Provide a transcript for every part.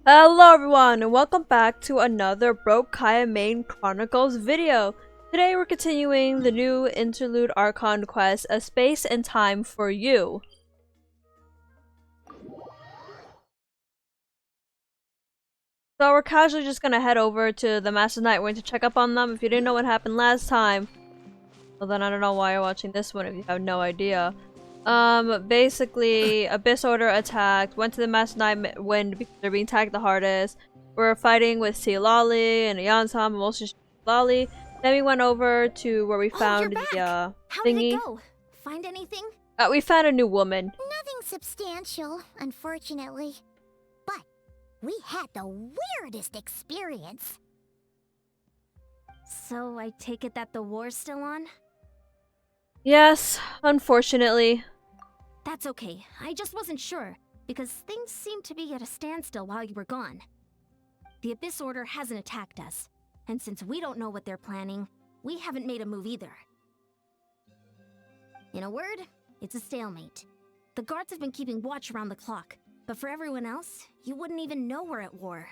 Hello everyone and welcome back to another Broke Kaeya main Chronicles video. Today we're continuing the new interlude Archon quest, A Space and Time for You. So we're casually just gonna head over to the Master's Nightwing to check up on them. If you didn't know what happened last time, well then I don't know why you're watching this one if you have no idea. Basically, Abyss Order attacked, went to the Master Nightwind because they're being tagged the hardest. We're fighting with Lolly and Yansam, mostly Lolly. Then we went over to where we found the How thingy. did it go? Find anything? We found a new woman. Nothing substantial, unfortunately. But we had the weirdest experience. So I take it that the war's still on? Yes, unfortunately. That's okay. I just wasn't sure, because things seemed to be at a standstill while you were gone. The Abyss Order hasn't attacked us, and since we don't know what they're planning, we haven't made a move either. In a word, it's a stalemate. The guards have been keeping watch around the clock, but for everyone else, you wouldn't even know we're at war.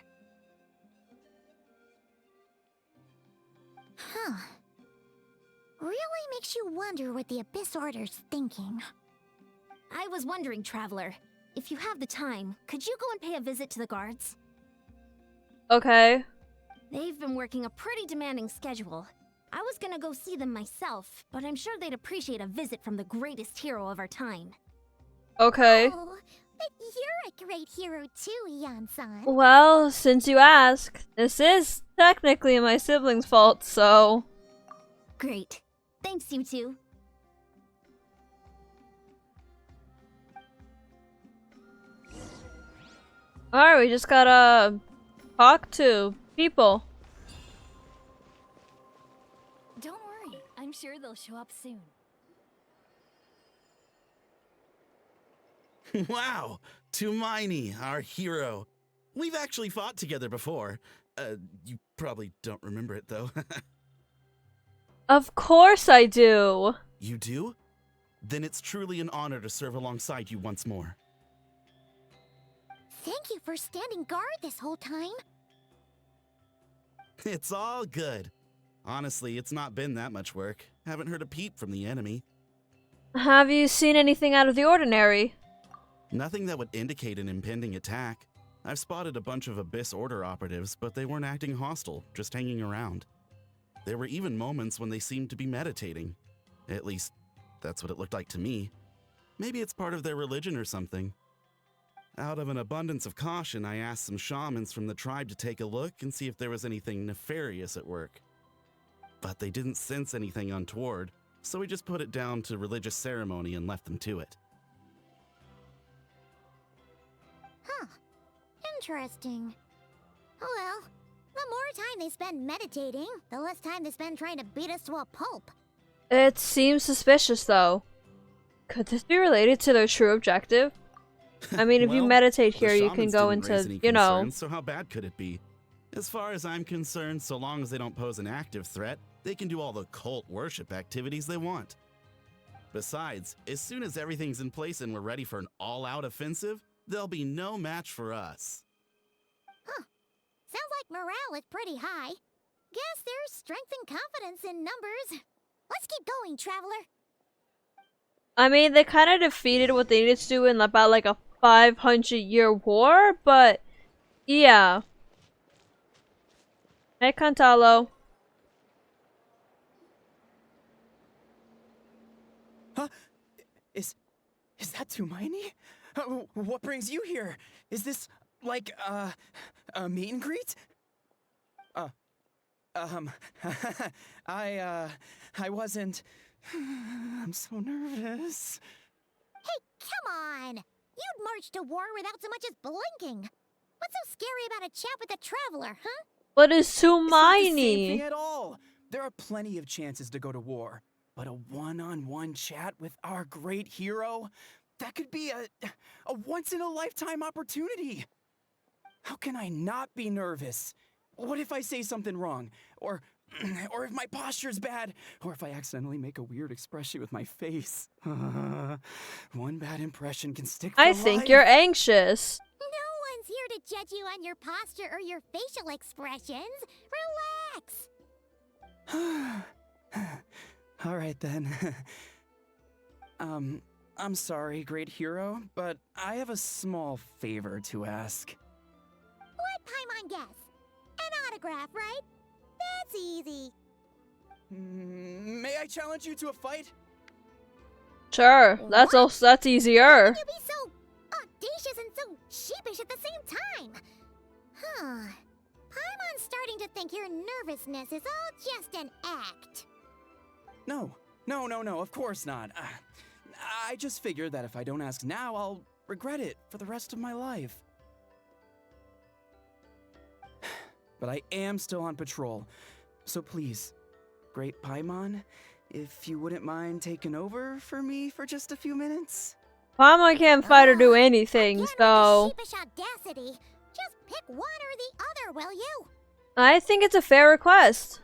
Huh. Really makes you wonder what the Abyss Order's thinking. I was wondering, Traveler, if you have the time, could you go and pay a visit to the guards? Okay. They've been working a pretty demanding schedule. I was gonna go see them myself, but I'm sure they'd appreciate a visit from the greatest hero of our time. Okay. Oh, but you're a great hero too, Yan-san. Well, since you ask, this is technically my sibling's fault, so... Great. Thanks, you two. Alright, we just gotta talk to people. Don't worry, I'm sure they'll show up soon. Wow, Tumaini, our hero. We've actually fought together before. You probably don't remember it though. Of course I do. You do? Then it's truly an honor to serve alongside you once more. Thank you for standing guard this whole time. It's all good. Honestly, it's not been that much work. Haven't heard a peep from the enemy. Have you seen anything out of the ordinary? Nothing that would indicate an impending attack. I've spotted a bunch of Abyss Order operatives, but they weren't acting hostile, just hanging around. There were even moments when they seemed to be meditating. At least, that's what it looked like to me. Maybe it's part of their religion or something. Out of an abundance of caution, I asked some shamans from the tribe to take a look and see if there was anything nefarious at work. But they didn't sense anything untoward, so we just put it down to religious ceremony and left them to it. Huh. Interesting. Oh well. The more time they spend meditating, the less time they spend trying to beat us to a pulp. It seems suspicious, though. Could this be related to their true objective? I mean, if you Well, meditate the here, you can shamans go didn't raise into, any you know... concerns, so how bad could it be? As far as I'm concerned, so long as they don't pose an active threat, they can do all the cult worship activities they want. Besides, as soon as everything's in place and we're ready for an all-out offensive, there'll be no match for us. Huh. Sounds like morale is pretty high. Guess there's strength and confidence in numbers. Let's keep going, Traveler. I mean, they kind of defeated what they needed to do in about like a 500-year war, but yeah. Hey, Cantalo. Huh? Is that Tumaini? What brings you here? Is this like a meet and greet? I wasn't. I'm so nervous. Hey, come on! You'd march to war without so much as blinking. What's so scary about a chat with a Traveler, huh? What is It's not the same Tumaini? thing at all. There are plenty of chances to go to war, but a one-on-one chat with our great hero, that could be a once-in-a-lifetime opportunity. How can I not be nervous? What if I say something wrong? Or if my posture's bad? Or if I accidentally make a weird expression with my face? One bad impression can stick for I life. think you're anxious. No one's here to judge you on your posture or your facial expressions. Relax. All right then. I'm sorry, great hero, but I have a small favor to ask. Let Paimon guess. An autograph, right? That's easy. May I challenge you to a fight? Sure, that's easier. You be so audacious and so sheepish at the same time. Huh. Paimon's starting to think your nervousness is all just an act. No, of course not. I just figured that if I don't ask now, I'll regret it for the rest of my life. But I am still on patrol, so please, Great Paimon, if you wouldn't mind taking over for me for just a few minutes? Paimon can't fight or do anything, Again so... with the sheepish audacity. Just pick one or the other, will you? I think it's a fair request.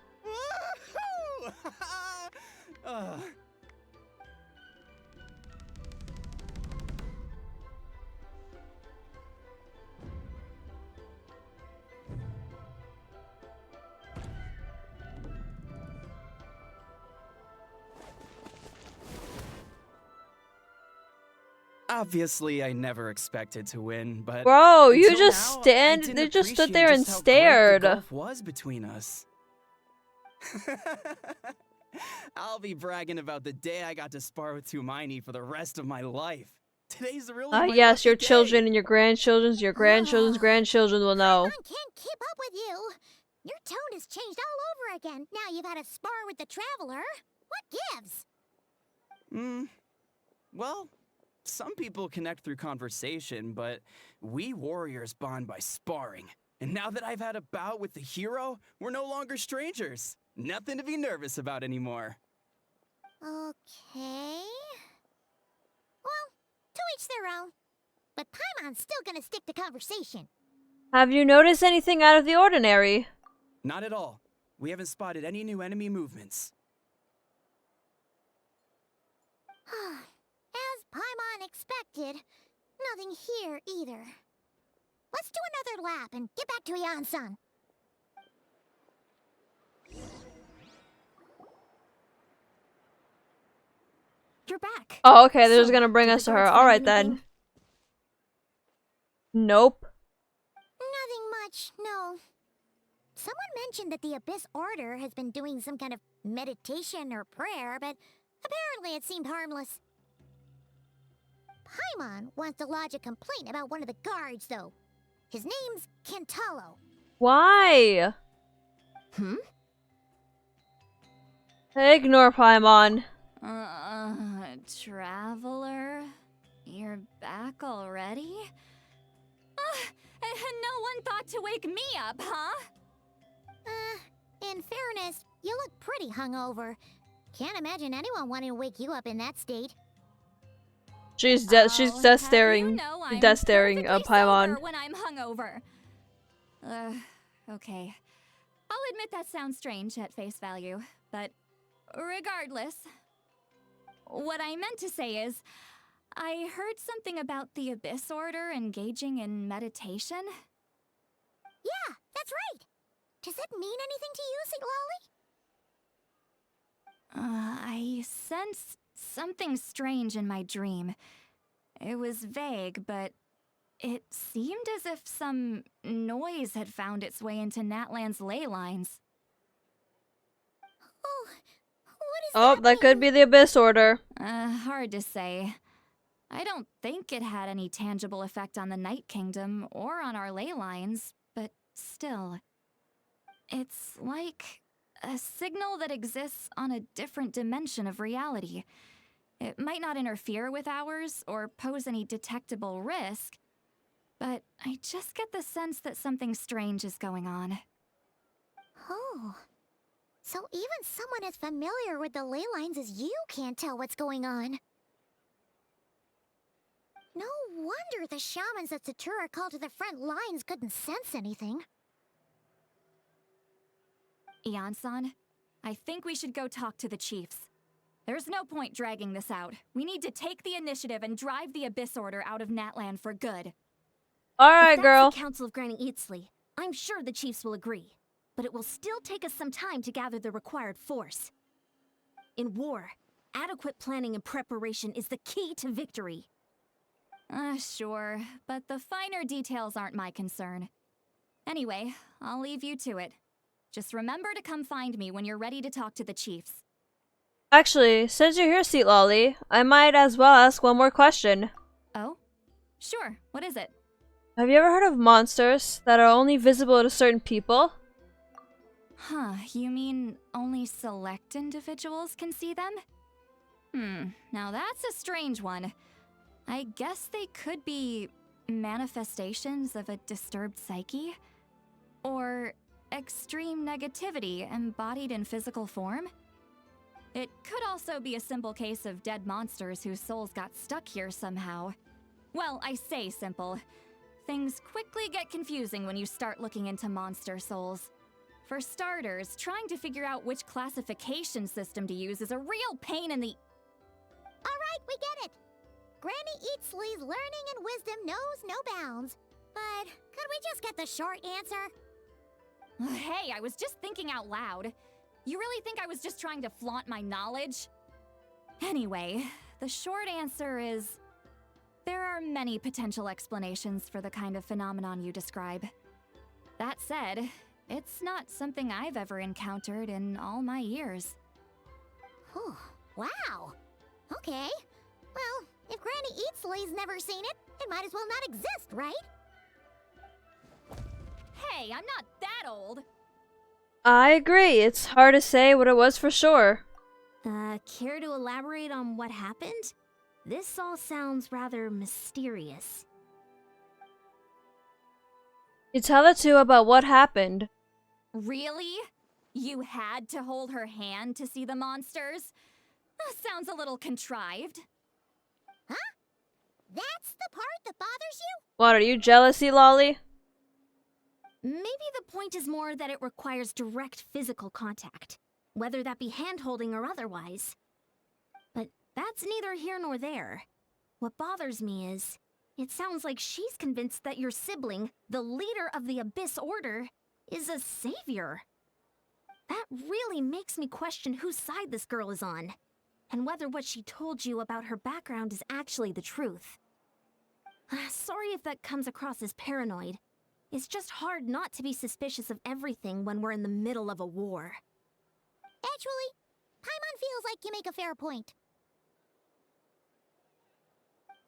Obviously, I never expected to win, but Bro, you until just now, stand. I didn't They just stood appreciate there and just how great the stared. gulf was between us. I'll be bragging about the day I got to spar with Tumaini for the rest of my life. Today's really my Yes, lucky your day. children and your grandchildren's grandchildren will know. Paimon can't keep up with you. Your tone has changed all over again. Now you've had a spar with the Traveler. What gives? Well, some people connect through conversation, but we warriors bond by sparring. And now that I've had a bout with the hero, we're no longer strangers. Nothing to be nervous about anymore. Okay. Well, to each their own. But Paimon's still gonna stick to conversation. Have you noticed anything out of the ordinary? Not at all. We haven't spotted any new enemy movements. As Paimon expected, nothing here either. Let's do another lap and get back to Yan-san. You're back. Oh, okay, they're just So, gonna bring did us the to her. guards find Alright then. anything? Nope. Nothing much, no. Someone mentioned that the Abyss Order has been doing some kind of meditation or prayer, but apparently it seemed harmless. Paimon wants to lodge a complaint about one of the guards, though. His name's Kentaro. Why? Hmm? Ignore Paimon. Traveler? You're back already? And no one thought to wake me up, huh? In fairness, you look pretty hungover. Can't imagine anyone wanting to wake you up in that state. She's I'll death have staring. you know I'm Death staring perfectly Paimon. sober when I'm hungover. Okay. I'll admit that sounds strange at face value, but regardless, what I meant to say is, I heard something about the Abyss Order engaging in meditation. Yeah, that's right. Does it mean anything to you, Siglali? I sensed something strange in my dream. It was vague, but it seemed as if some noise had found its way into Natlan's ley lines. Oh, what is Oh, that could be the Abyss Order. Hard to say. I don't think it had any tangible effect on the Night Kingdom or on our ley lines, but still. It's like a signal that exists on a different dimension of reality. It might not interfere with ours or pose any detectable risk, but I just get the sense that something strange is going on. Oh. So even someone as familiar with the ley lines as you can't tell what's going on. No wonder the shamans that Satura called to the front lines couldn't sense anything. Yan-san, I think we should go talk to the chiefs. There's no point dragging this out. We need to take the initiative and drive the Abyss Order out of Natlan for good. Alright, If that's girl. the Council of Granny Eatsley, I'm sure the chiefs will agree. But it will still take us some time to gather the required force. In war, adequate planning and preparation is the key to victory. Sure, but the finer details aren't my concern. Anyway, I'll leave you to it. Just remember to come find me when you're ready to talk to the chiefs. Actually, since you're here, Seat Lolly, I might as well ask one more question. Oh? Sure, what is it? Have you ever heard of monsters that are only visible to certain people? Huh, you mean only select individuals can see them? Now that's a strange one. I guess they could be manifestations of a disturbed psyche? Or extreme negativity embodied in physical form? It could also be a simple case of dead monsters whose souls got stuck here somehow. Well, I say simple. Things quickly get confusing when you start looking into monster souls. For starters, trying to figure out which classification system to use is a real pain in the... Alright, we get it. Granny Eatsley's learning and wisdom knows no bounds. But could we just get the short answer? Hey, I was just thinking out loud. You really think I was just trying to flaunt my knowledge? Anyway, the short answer is... there are many potential explanations for the kind of phenomenon you describe. That said, it's not something I've ever encountered in all my years. Whew, wow. Okay. Well, if Granny Eatsley's never seen it, it might as well not exist, right? Hey, I'm not that old! I agree. It's hard to say what it was for sure. Care to elaborate on what happened? This all sounds rather mysterious. You tell the two about what happened. Really? You had to hold her hand to see the monsters? Sounds a little contrived. Huh? That's the part that bothers you? What, are you jealous, Seat Lolly? Maybe the point is more that it requires direct physical contact, whether that be hand-holding or otherwise. But that's neither here nor there. What bothers me is, it sounds like she's convinced that your sibling, the leader of the Abyss Order, is a savior. That really makes me question whose side this girl is on, and whether what she told you about her background is actually the truth. Sorry if that comes across as paranoid. It's just hard not to be suspicious of everything when we're in the middle of a war. Actually, Paimon feels like you make a fair point.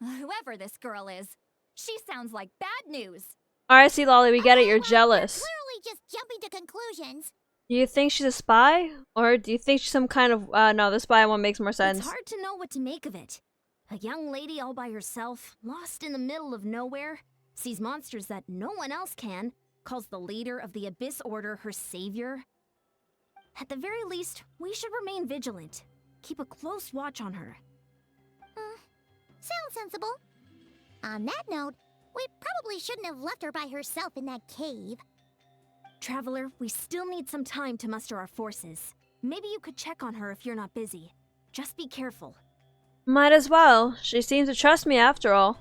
Whoever this girl is, she sounds like bad news. Alright, Seat Lolly, we get it. You're Well, jealous. you're clearly just jumping to conclusions. Do you think she's a spy? Or do you think she's some kind of... no, the spy one makes more sense. It's hard to know what to make of it. A young lady all by herself, lost in the middle of nowhere, sees monsters that no one else can, calls the leader of the Abyss Order her savior. At the very least, we should remain vigilant. Keep a close watch on her. Sounds sensible. On that note, we probably shouldn't have left her by herself in that cave. Traveler, we still need some time to muster our forces. Maybe you could check on her if you're not busy. Just be careful. Might as well. She seems to trust me after all.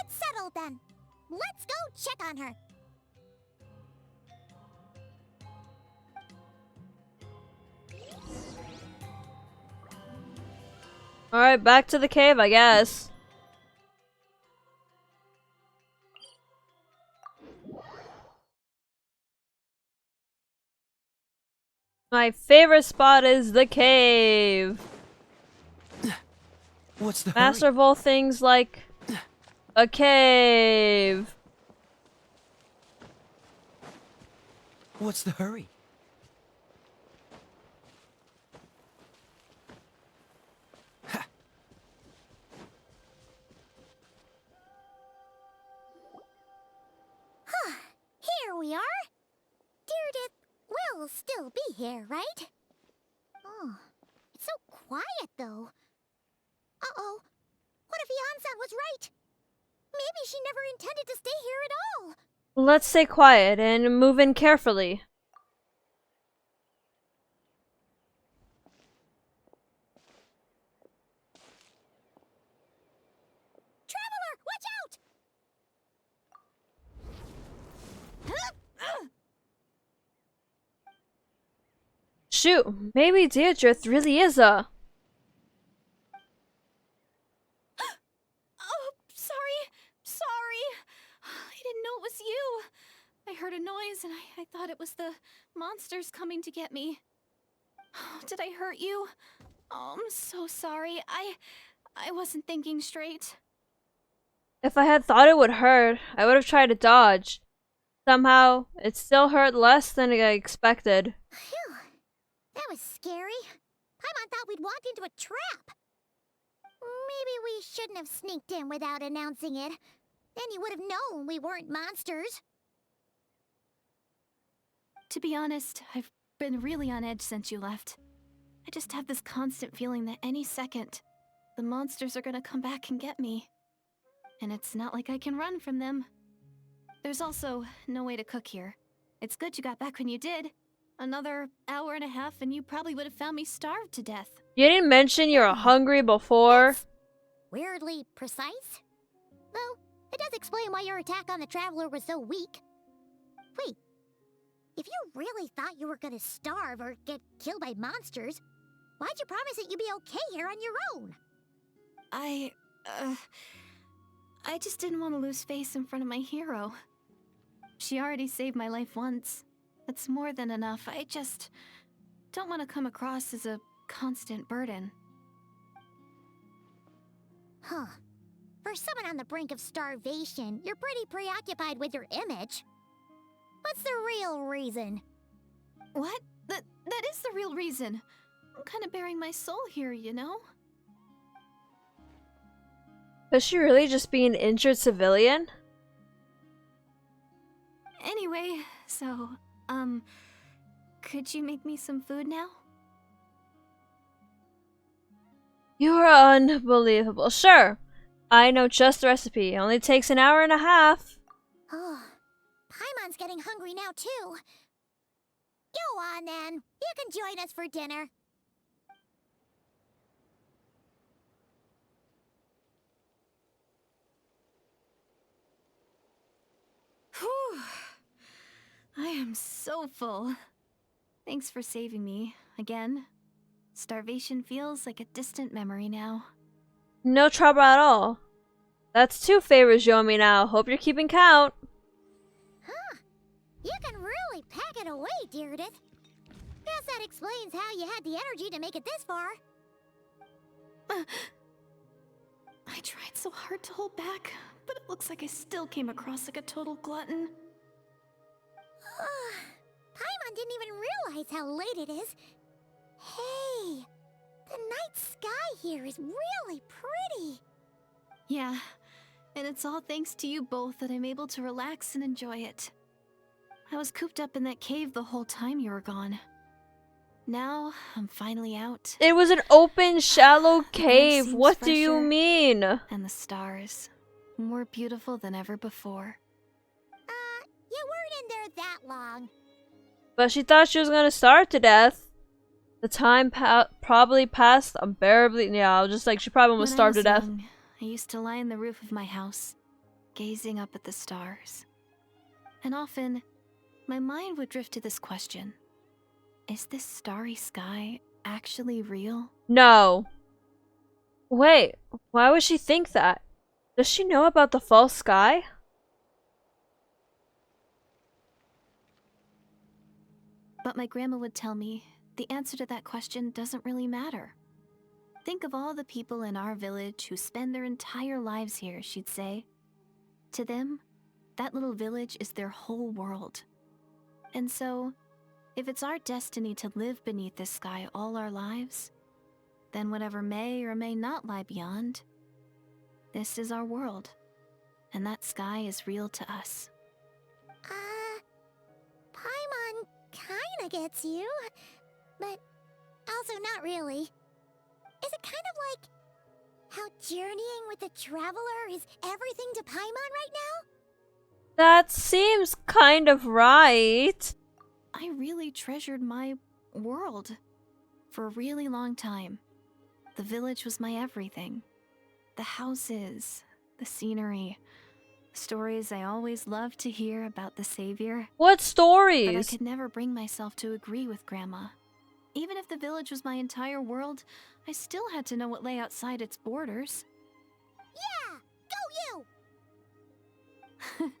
It's settled then. Let's go check on her. Alright, back to the cave, I guess. My favorite spot is the cave. What's the Master hurry? of all things like a cave. What's the hurry? Here we are. Direidyth will still be here, right? Oh, it's so quiet though. Uh-oh. What if Yansan was right? Maybe she never intended to stay here at all. Let's stay quiet and move in carefully. shoot, maybe Direidyth really is a... Oh, sorry. I didn't know it was you. I heard a noise and I thought it was the monsters coming to get me. Did I hurt you? Oh, I'm so sorry. I wasn't thinking straight. If I had thought it would hurt, I would have tried to dodge. Somehow, it still hurt less than I expected. Phew. That was scary. Paimon thought we'd walked into a trap. Maybe we shouldn't have sneaked in without announcing it. Then you would have known we weren't monsters. To be honest, I've been really on edge since you left. I just have this constant feeling that any second, the monsters are gonna come back and get me. And it's not like I can run from them. There's also no way to cook here. It's good you got back when you did. Another hour and a half and you probably would have found me starved to death. You didn't mention you were hungry before. That's weirdly precise. Though, it does explain why your attack on the Traveler was so weak. Wait, if you really thought you were gonna starve or get killed by monsters, why'd you promise that you'd be okay here on your own? I just didn't want to lose face in front of my hero. She already saved my life once. That's more than enough. I just don't want to come across as a constant burden. Huh. For someone on the brink of starvation, you're pretty preoccupied with your image. What's the real reason? What? That is the real reason. I'm kind of bearing my soul here, you know? Was she really just being an injured civilian? Anyway, so, could you make me some food now? You are unbelievable. Sure. I know just the recipe. It only takes an hour and a half. Oh, Paimon's getting hungry now, too. Go on, then. You can join us for dinner. Whew. I am so full. Thanks for saving me, again. Starvation feels like a distant memory now. No trouble at all. That's 2 favors you owe me now. Hope you're keeping count. Huh. You can really pack it away, Direidyth. Guess that explains how you had the energy to make it this far. I tried so hard to hold back, but it looks like I still came across like a total glutton. Paimon didn't even realize how late it is. Hey, the night sky here is really pretty. Yeah, and it's all thanks to you both that I'm able to relax and enjoy it. I was cooped up in that cave the whole time you were gone. Now, I'm finally out. It was an open, shallow cave. seems What do you fresher. mean? And the stars, more beautiful than ever before. You weren't in there that long. But she thought she was gonna starve to death. The time probably passed unbearably. Yeah, just like she probably almost When I starved to was death. young, I used to lie on the roof of my house, gazing up at the stars. And often, my mind would drift to this question. Is this starry sky actually real? No. Wait, why would she think that? Does she know about the false sky? But my grandma would tell me the answer to that question doesn't really matter. Think of all the people in our village who spend their entire lives here, she'd say. To them, that little village is their whole world. And so, if it's our destiny to live beneath this sky all our lives, then whatever may or may not lie beyond, this is our world, and that sky is real to us. Paimon kinda gets you, but also not really. Is it kind of like how journeying with the Traveler is everything to Paimon right now? That seems kind of right. I really treasured my world for a really long time. The village was my everything. The houses, the scenery, stories I always loved to hear about the Savior. What But I stories? could never bring myself to agree with Grandma. even if the village was my entire world, I still had to know what lay outside its borders. Yeah! Go you!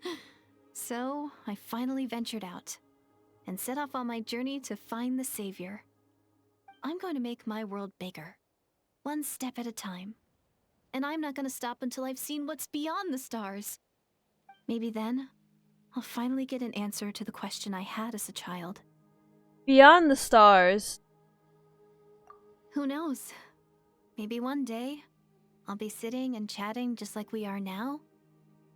So, I finally ventured out and set off on my journey to find the savior. I'm going to make my world bigger, one step at a time. And I'm not going to stop until I've seen what's beyond the stars. Maybe then, I'll finally get an answer to the question I had as a child. Beyond the stars. Who knows? Maybe one day, I'll be sitting and chatting just like we are now,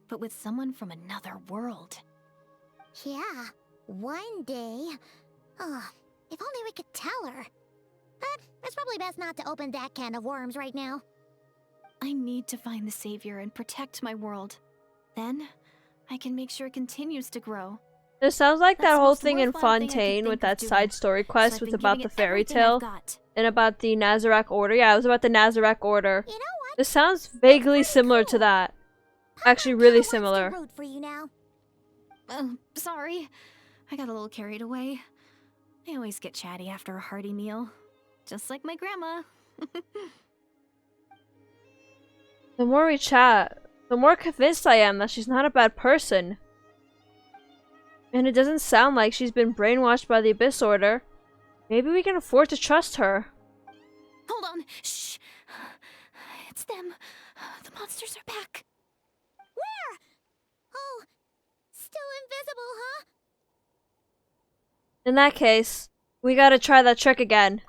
but with someone from another world. Yeah, one day. Oh, if only we could tell her. But it's probably best not to open that can of worms right now. I need to find the savior and protect my world. Then, I can make sure it continues to grow. It sounds like That's that the whole most thing in mortifying thing I could Fontaine think with of that doing. side story So quest I've was been about giving the it fairy everything I've tale got. and about the Nazareth Order. Yeah, it was about the Nazareth Order. You know what? This sounds vaguely similar to that. Actually, really Wants to similar. root for you now. Sorry. I got a little carried away. I always get chatty after a hearty meal. Just like my grandma. The more we chat, the more convinced I am that she's not a bad person. And it doesn't sound like she's been brainwashed by the Abyss Order. Maybe we can afford to trust her. Hold on. Shh. It's them. The monsters are back. Where? Oh, still invisible, huh? In that case, we gotta try that trick again.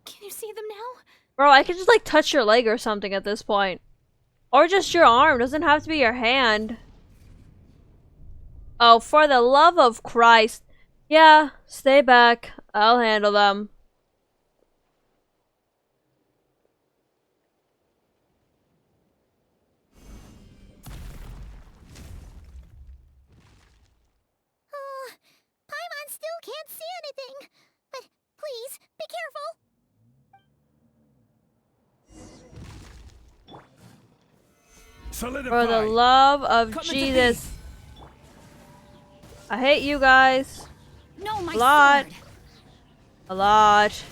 Can you see them now? Bro, I could just like touch your leg or something at this point. Or just your arm, doesn't have to be your hand. Oh, for the love of Christ. Yeah, stay back. I'll handle them. Oh, Paimon still can't see anything. But please, be careful. Solidify. For the love of Come into Jesus. I hate you guys. No, my A lot. sword. A lot.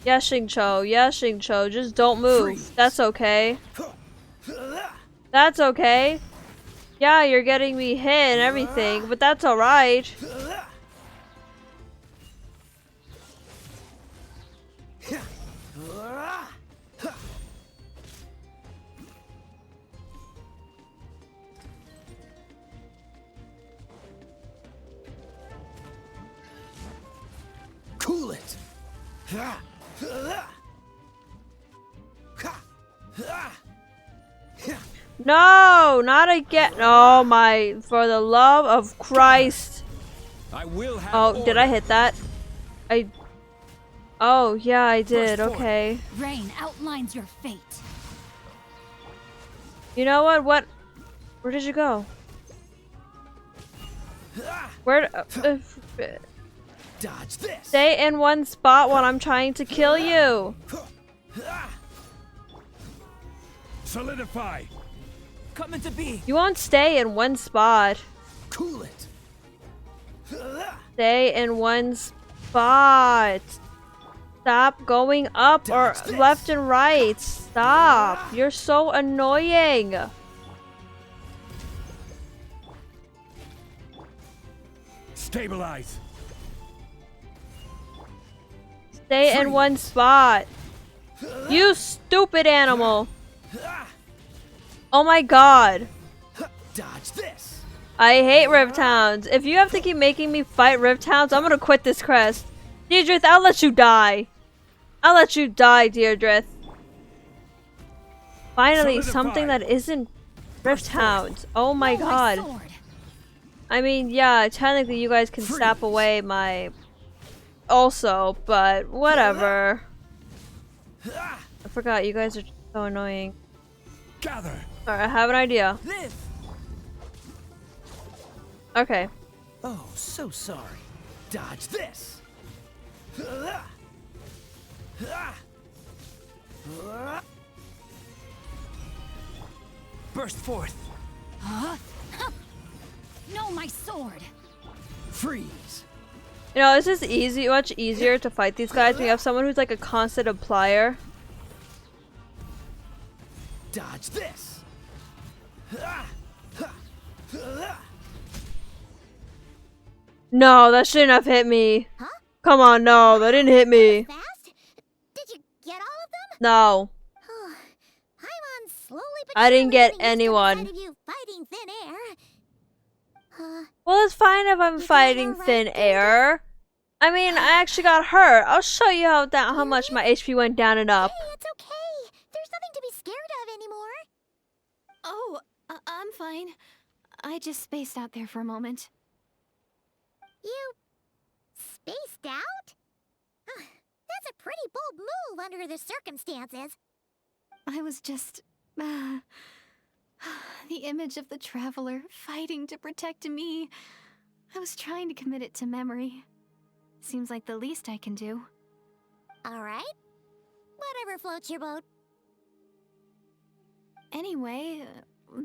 Yeah, Xingqiu. Yeah, Xingqiu. Just don't move. Freeze. That's okay. That's okay. Yeah, you're getting me hit and everything, but that's alright. Cool it. No, not again. Oh my, for the love of Christ. I will have Oh, did I order. hit that? Oh, yeah, I did. First form. Okay. Rain outlines your fate. You know what? Where did you go? Where? Dodge this. Stay in one spot while I'm trying to kill you. Solidify. Coming to be. You won't stay in one spot. Cool it. Stay in one spot. Stop going up or Dodge this. left and right. Stop. You're so annoying. Stabilize. Stay in one spot. You stupid animal. Oh my god. Dodge this. I hate Rift Hounds. If you have to keep making me fight Rift Hounds, I'm gonna quit this quest. Direidyth, I'll let you die. I'll let you die, Direidyth. Finally, something that isn't Rift Hounds. Oh my god. sword. I mean, yeah, technically you guys can snap away my... Also, but whatever. I forgot, you guys are so annoying. Gather. Alright, I have an idea. Live. Okay. Oh, so sorry. Dodge this. Burst forth. No, my sword! Freeze! You know, it's just easy, much easier to fight these guys when you have someone who's like a constant applier. Dodge this! No, that shouldn't have hit me. Huh? Come on, no, that didn't hit me. Fast? Did you get all of them? No. Paimon slowly but I didn't surely get getting used to the anyone. sight of you fighting thin air. Well, it's fine if I'm You got fighting alright, thin Direidyth? air. I mean, I actually got hurt. I'll show you how much my HP went down and up. Hey, it's okay. There's nothing to be scared of anymore. Oh, I'm fine. I just spaced out there for a moment. You spaced out? That's a pretty bold move under the circumstances. I was just... the image of the traveler fighting to protect me. I was trying to commit it to memory. Seems like the least I can do. All right. Whatever floats your boat. Anyway,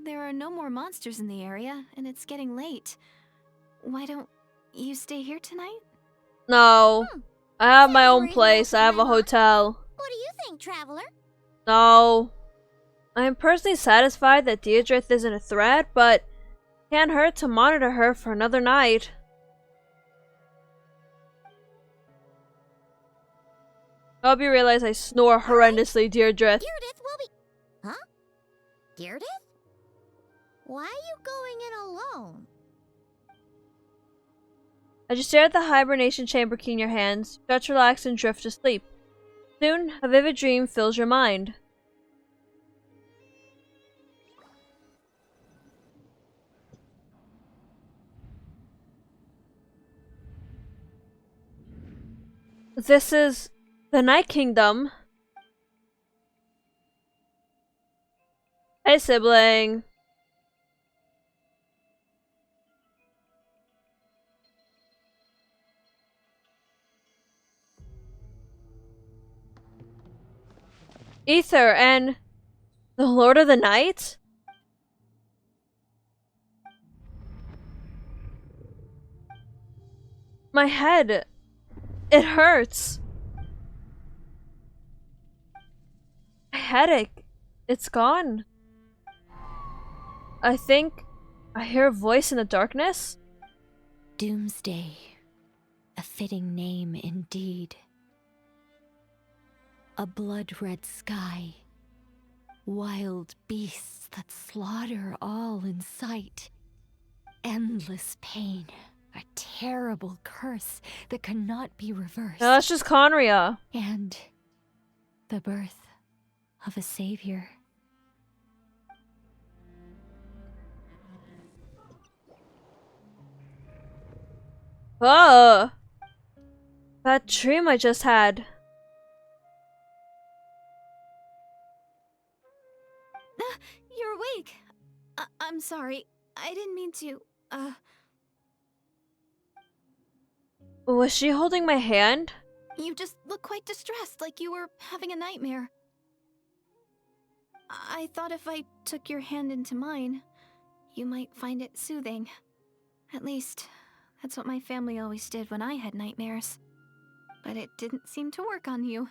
there are no more monsters in the area, and it's getting late. Why don't you stay here tonight? No. I have my Sounds own reasonable place. to I have a Paimon. hotel. What do you think, traveler? No. I am personally satisfied that Direidyth isn't a threat, but can't hurt to monitor her for another night. I hope you realize I snore horrendously, Direidyth. Direidyth will be... Huh? Direidyth? Why are you going in alone? As you stare at the hibernation chamber key in your hands, you start to relax and drift to sleep. Soon, a vivid dream fills your mind. This is the Night Kingdom. Hey, sibling. Ether and the Lord of the Night? My head. It hurts. My headache. It's gone. I think I hear a voice in the darkness. Doomsday. A fitting name indeed. A blood-red sky. Wild beasts that slaughter all in sight. Endless pain. A terrible curse that cannot be reversed. No, that's just Khaenri'ah. And the birth of a savior. Oh, that dream I just had. You're awake. I'm sorry. I didn't mean to, Was she holding my hand? You just look quite distressed, like you were having a nightmare. I thought if I took your hand into mine, you might find it soothing. At least, that's what my family always did when I had nightmares. But it didn't seem to work on you.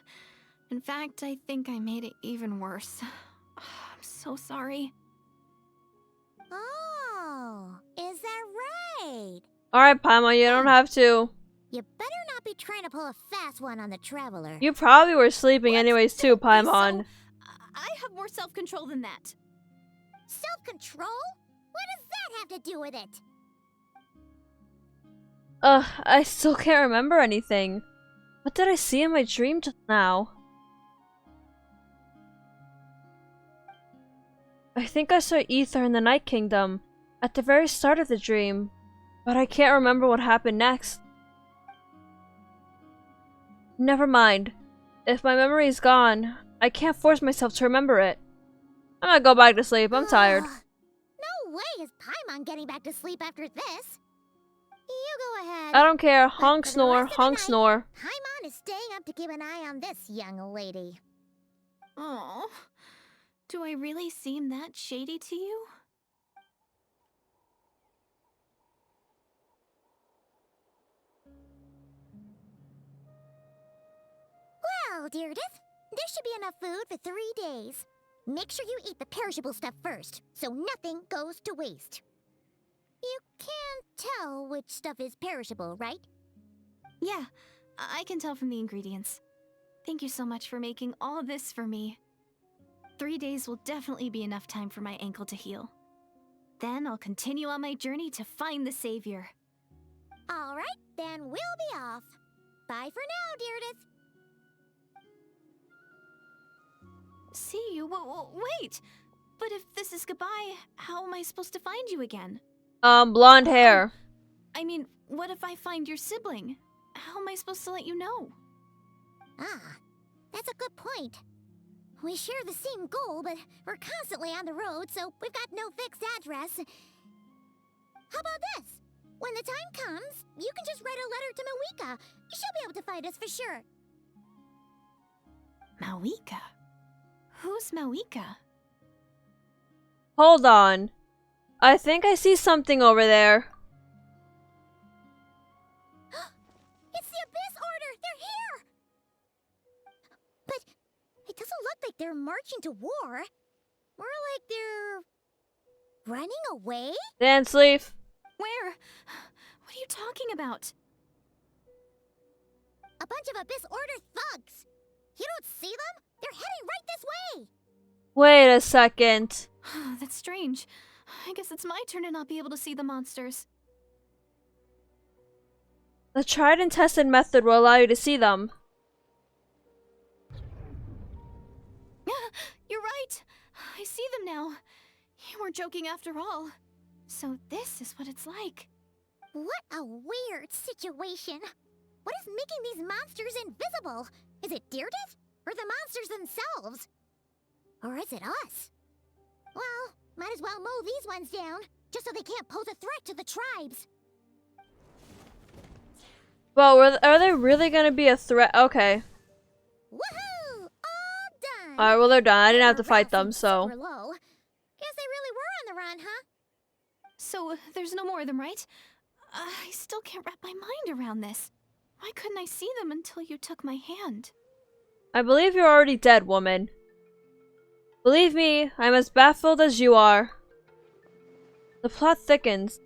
In fact, I think I made it even worse. I'm so sorry. Oh, is that right? Alright, Paimon, you don't have to. You better not be trying to pull a fast one on the traveler. You probably were sleeping anyways too, Don't be Paimon. I have more self-control than that. Self-control? What does that have to do with it? I still can't remember anything. What did I see in my dream just now? I think I saw Ether in the Night Kingdom at the very start of the dream, but I can't remember what happened next. Never mind. If my memory is gone, I can't force myself to remember it. I'm gonna go back to sleep. I'm tired. No way is Paimon getting back to sleep after this. You go ahead. I don't care. Honk for the snore, rest of the honk night- snore. Paimon is staying up to keep an eye on this young lady. Oh, do I really seem that shady to you? Direidyth. There should be enough food for 3 days. Make sure you eat the perishable stuff first, so nothing goes to waste. You can't tell which stuff is perishable, right? Yeah, I can tell from the ingredients. Thank you so much for making all this for me. 3 days will definitely be enough time for my ankle to heal. Then I'll continue on my journey to find the savior. Alright, then we'll be off. Bye for now, Direidyth. See you? Wait! But if this is goodbye, how am I supposed to find you again? Blonde hair. I mean, what if I find your sibling? How am I supposed to let you know? Ah, that's a good point. We share the same goal, but we're constantly on the road, so we've got no fixed address. How about this? When the time comes, you can just write a letter to Mawika. She'll be able to find us for sure. Mawika? Who's Mawika? Hold on. I think I see something over there. It's the Abyss Order! They're here! But it doesn't look like they're marching to war. More like they're running away? Dance leaf. Where? What are you talking about? A bunch of Abyss Order thugs. You don't see them? They're heading right this way. Wait a second. That's strange. I guess it's my turn to not be able to see the monsters. The tried and tested method will allow you to see them. You're right. I see them now. You weren't joking after all. So this is what it's like. What a weird situation. What is making these monsters invisible? Is it Direidyth? Or the monsters themselves? Or is it us? Well, might as well mow these ones down, just so they can't pose a threat to the tribes. Well, are they really gonna be a threat? Okay. Woohoo! All done! Alright, well they're done. I didn't have to Morale fight them, seems so. super low. Guess they really were on the run, huh? So there's no more of them, right? I still can't wrap my mind around this. Why couldn't I see them until you took my hand? I believe you're already dead, woman. Believe me, I'm as baffled as you are. The plot thickens.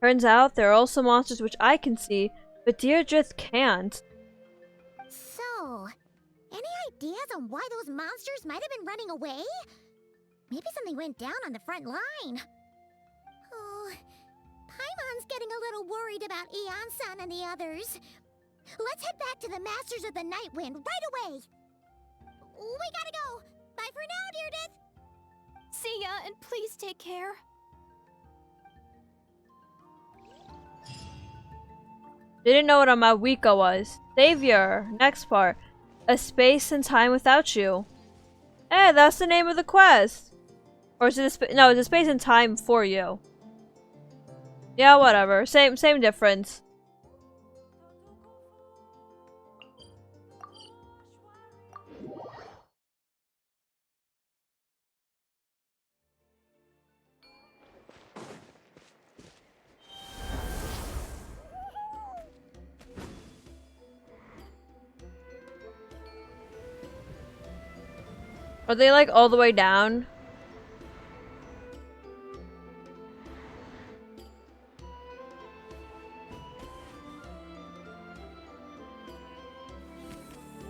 Turns out there are also monsters which I can see, but Direidyth can't. So, any ideas on why those monsters might have been running away? Maybe something went down on the front line. Oh, Paimon's getting a little worried about Eon-san and the others. Let's head back to the Masters of the Night Wind right away. We gotta go. Bye for now, Direidyth. See ya, and please take care. Didn't know what a Mawika was. Savior. Next part. A space and time without you. Hey, that's the name of the quest. Or is it no, it's a space and time for you. Yeah, whatever. Same difference. Are they like all the way down?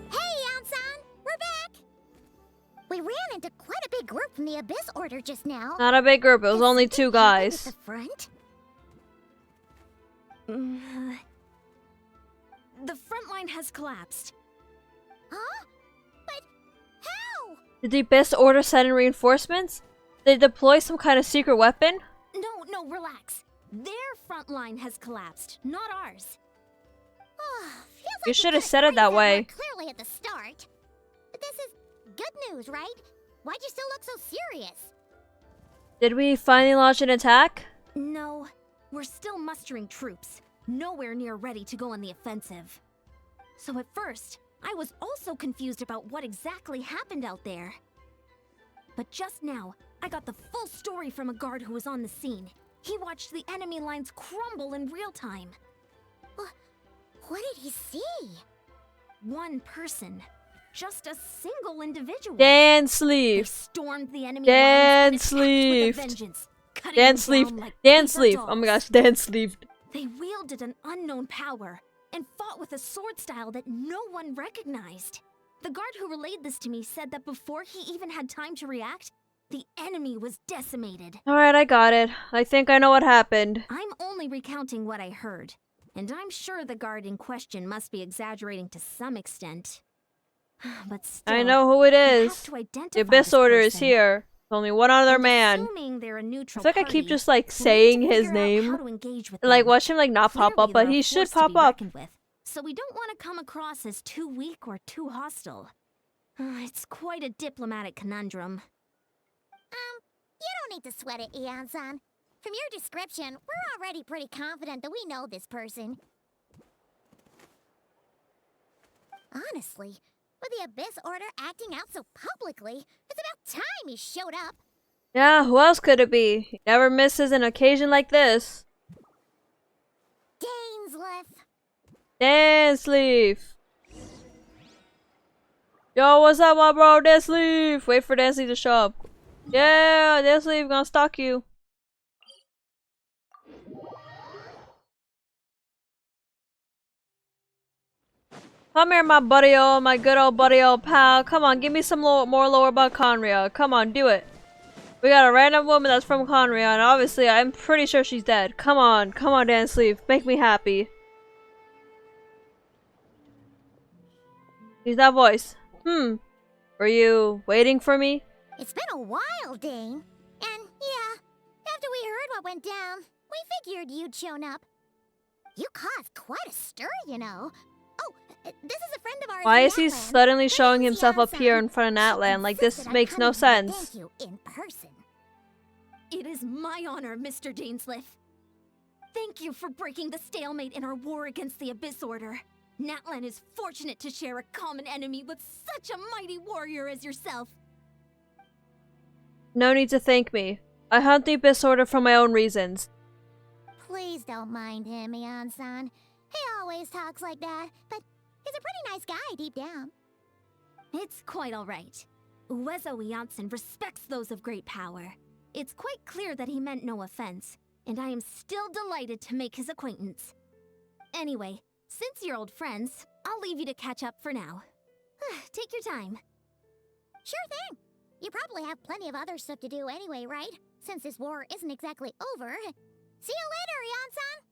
Hey, Eon-san! We're back! We ran into quite a big group from the Abyss Order just now. Not a big group, it was Has only something 2 happened guys. at the front? The front line has collapsed. Huh? But how? Did the Abyss Order send in reinforcements? Did they deploy some kind of secret weapon? No, relax. Their front line has collapsed, not ours. Feels like You we should have could've said it that phrased way. more clearly at the start. But this is good news, right? Why'd you still look so serious? Did we finally launch an attack? No, we're still mustering troops. Nowhere near ready to go on the offensive. So at first, I was also confused about what exactly happened out there. But just now, I got the full story from a guard who was on the scene. He watched the enemy lines crumble in real time. What did he see? One person. just a single individual. Dan They Sleeve. stormed the enemy Dan lines and attacked Sleeved. with a vengeance, cutting Dan them Sleeve. down like Dan paper Sleeve. Oh my dolls. gosh, Dan Sleeved. They wielded an unknown power and fought with a sword style that no one recognized. The guard who relayed this to me said that before he even had time to react, the enemy was decimated. Alright, I got it. I think I know what happened. I'm only recounting what I heard, and I'm sure the guard in question must be exaggerating to some extent. But still, I know who it we have is. to identify The Abyss this Order is person. here. There's only one other And man. assuming they're a I neutral feel like I keep party, just like we'll need to saying his figure out name how to engage with and like them. watch him like not pop Clearly, up, but they're a he should force to pop be up. reckoned with, so we don't want to come across as too weak or too hostile. It's quite a diplomatic conundrum. You don't need to sweat it, Eon-san. From your description, we're already pretty confident that we know this person. Honestly, with the Abyss Order acting out so publicly, it's about time he showed up. Yeah, who else could it be? He never misses an occasion like this. Dainsleif. Dan Sleeve. Yo, what's up, my bro? Dan Sleeve. Wait for Dan Sleeve to show up. Yeah, Dan Sleeve gonna stalk you. Come here, my buddy-o, my good old buddy-o pal. Come on, give me some more lore about Khaenri'ah. Come on, do it. We got a random woman that's from Khaenri'ah, and obviously I'm pretty sure she's dead. Come on, Dan Sleeve. Make me happy. Use that voice. Were you waiting for me? It's been a while, Dane. And yeah, after we heard what went down, we figured you'd shown up. You caused quite a stir, you know. Oh, this is a friend of ours. Why in is he Natlan. suddenly Her showing name's himself up Eon-san. here in front of She Natlan? Like, this insisted on makes no coming here to sense. Thank you in person. It is my honor, Mr. Dainsleif. Thank you for breaking the stalemate in our war against the Abyss Order. Natlan is fortunate to share a common enemy with such a mighty warrior as yourself. No need to thank me. I hunt the Abyss Order for my own reasons. Please don't mind him, Eon-san. He always talks like that, but he's a pretty nice guy deep down. It's quite alright. Uezo Janssen respects those of great power. It's quite clear that he meant no offense, and I am still delighted to make his acquaintance. Anyway, since you're old friends, I'll leave you to catch up for now. Take your time. Sure thing. You probably have plenty of other stuff to do anyway, right? Since this war isn't exactly over. See you later, Eon-san!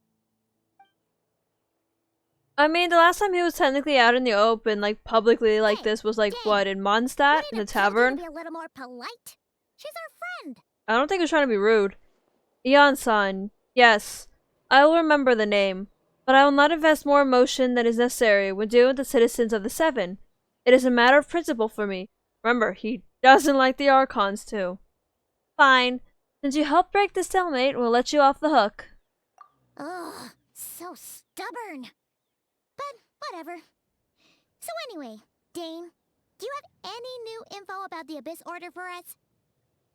I mean, the last time he was technically out in the open, like publicly like Hey, this, was like, Dane, what, in Mondstadt? In the Wouldn't it have told you tavern? to be a little more polite? She's our friend. I don't think he was trying to be rude. Eon-san. Yes. I will remember the name. But I will not invest more emotion than is necessary when dealing with the citizens of the Seven. It is a matter of principle for me. Remember, he doesn't like the Archons too. Fine. Since you helped break the stalemate, we'll let you off the hook. Ugh, so stubborn. But whatever. So anyway, Dane, do you have any new info about the Abyss Order for us?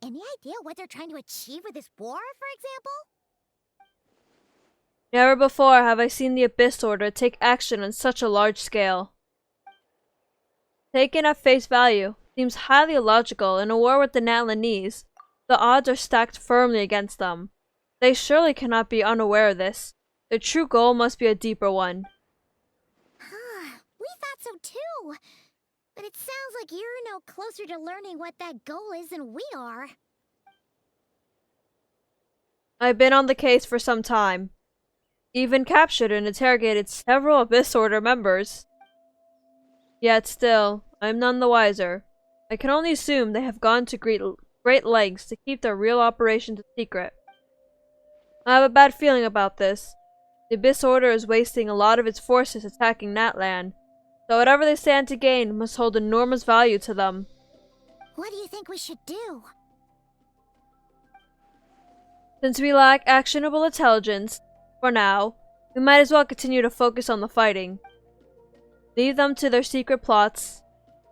Any idea what they're trying to achieve with this war, for example? Never before have I seen the Abyss Order take action on such a large scale. Taken at face value, seems highly illogical in a war with the Natlanese. The odds are stacked firmly against them. They surely cannot be unaware of this. Their true goal must be a deeper one. We thought so too. But it sounds like you're no closer to learning what that goal is than we are. I've been on the case for some time. Even captured and interrogated several Abyss Order members. Yet still, I am none the wiser. I can only assume they have gone to great lengths to keep their real operations a secret. I have a bad feeling about this. The Abyss Order is wasting a lot of its forces attacking Natlan, so whatever they stand to gain must hold enormous value to them. What do you think we should do? Since we lack actionable intelligence, for now, we might as well continue to focus on the fighting. Leave them to their secret plots.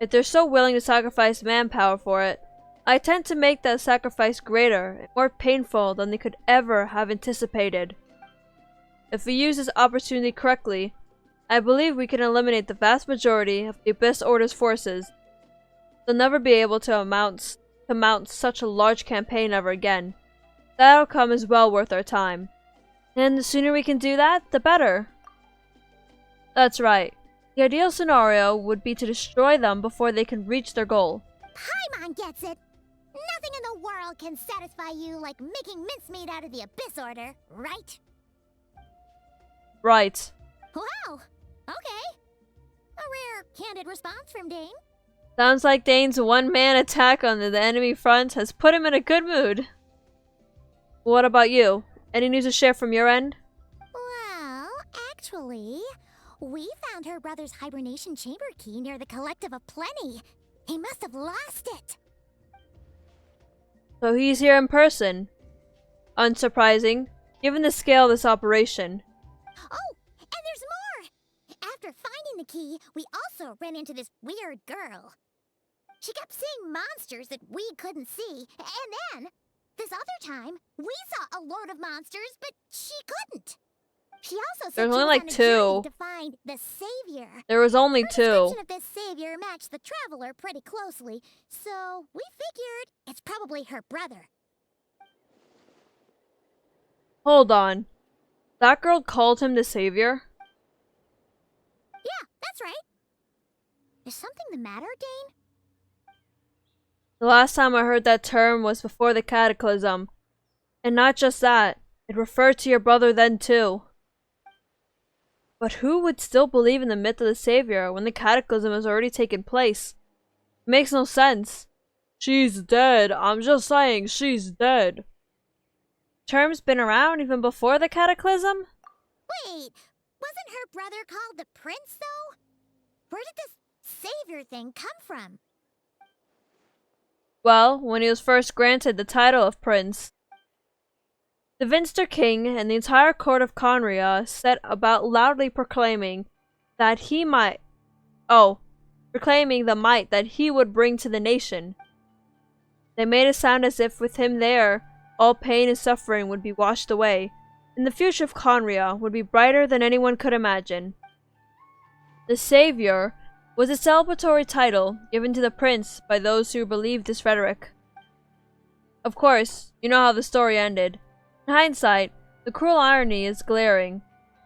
If they're so willing to sacrifice manpower for it, I tend to make that sacrifice greater and more painful than they could ever have anticipated. If we use this opportunity correctly, I believe we can eliminate the vast majority of the Abyss Order's forces. They'll never be able to mount such a large campaign ever again. That outcome is well worth our time. And the sooner we can do that, the better. That's right. The ideal scenario would be to destroy them before they can reach their goal. Paimon gets it. Nothing in the world can satisfy you like making mincemeat out of the Abyss Order, right? Right. Wow. Okay. A rare, candid response from DAIN. Sounds like Dane's one-man attack on the enemy front has put him in a good mood. What about you? Any news to share from your end? Well, actually, we found her brother's hibernation chamber key near the Collective of Plenty. He must have lost it. So he's here in person. Unsurprising, given the scale of this operation. Oh, and there's more! After finding the key, we also ran into this weird girl. She kept seeing monsters that we couldn't see, and then, this other time, we saw a load of monsters, but she couldn't. She also said There's she only was like on a two. journey to find the savior. There was only Her two. description of this savior matched the traveler pretty closely, so we figured it's probably her brother. Hold on. That girl called him the savior? Yeah, that's right. Is something the matter, DAIN? The last time I heard that term was before the Cataclysm. And not just that, it referred to your brother then too. But who would still believe in the myth of the savior when the Cataclysm has already taken place? It makes no sense. She's dead. I'm just saying, she's dead. Term's been around even before the Cataclysm? Wait, wasn't her brother called the prince, though? Where did this savior thing come from? Well, when he was first granted the title of prince. The Vinster King and the entire court of Khaenri'ah set about loudly proclaiming that he might... proclaiming the might that he would bring to the nation. They made it sound as if with him there, all pain and suffering would be washed away, and the future of Khaenri'ah would be brighter than anyone could imagine. The Savior was a celebratory title given to the prince by those who believed this rhetoric. Of course, you know how the story ended. In hindsight, the cruel irony is glaring.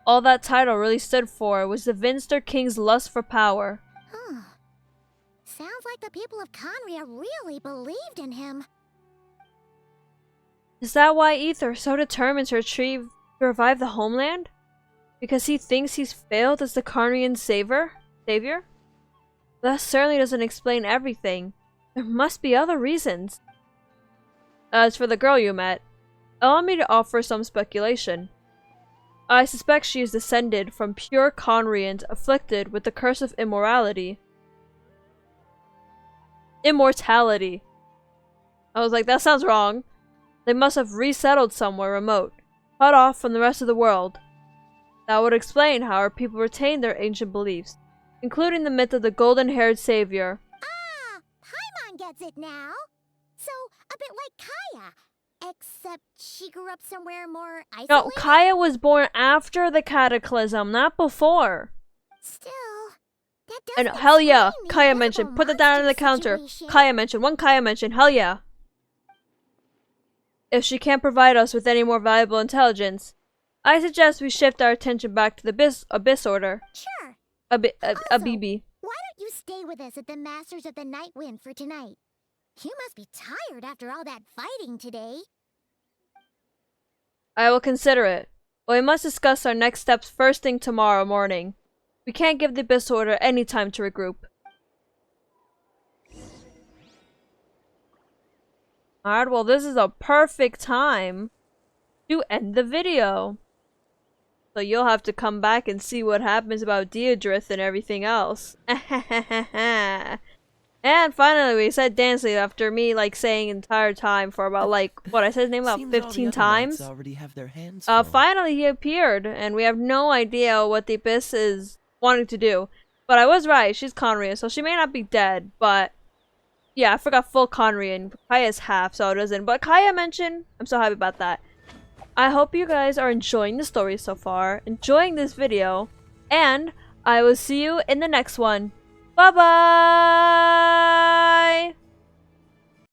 All that title really stood for was the Vinster King's lust for power. Huh. Sounds like the people of Khaenri'ah really believed in him. Is that why Ether is so determined to revive the homeland? Because he thinks he's failed as the Khaenri'ahn savior? That certainly doesn't explain everything. There must be other reasons. As for the girl you met, allow me to offer some speculation. I suspect she is descended from pure Khaenri'ahns afflicted with the curse of immortality. Immortality. I was like, that sounds wrong. They must have resettled somewhere remote, cut off from the rest of the world. That would explain how our people retained their ancient beliefs, including the myth of the golden-haired savior. Ah, Paimon gets it now. So, a bit like Kaeya, except she grew up somewhere more isolated. No, Kaeya was born after the Cataclysm, not before. Still, that And doesn't hell yeah, explain the Kaeya inevitable mentioned. Put that down on the monster counter. situation. Kaeya mentioned. One Kaeya mentioned. Hell yeah. If she can't provide us with any more valuable intelligence, I suggest we shift our attention back to the Abyss Order. Sure. A BB. Why don't you stay with us at the Masters of the Night Wind for tonight? You must be tired after all that fighting today. I will consider it. But we must discuss our next steps first thing tomorrow morning. We can't give the Abyss Order any time to regroup. Alright, well this is a perfect time to end the video. So you'll have to come back and see what happens about Direidyth and everything else. And finally we said Dansley after me like saying entire time for about like, what, I said his name about Seems all the 15 other times? knights already have their hands full. Finally he appeared, and we have no idea what the Abyss is wanting to do. But I was right, she's Khaenri'ah, so she may not be dead, but... Yeah, I forgot full Khaenri'ah, and Kaeya's half, so it doesn't. But Kaeya mentioned, I'm so happy about that. I hope you guys are enjoying the story so far, enjoying this video, and I will see you in the next one. Bye bye!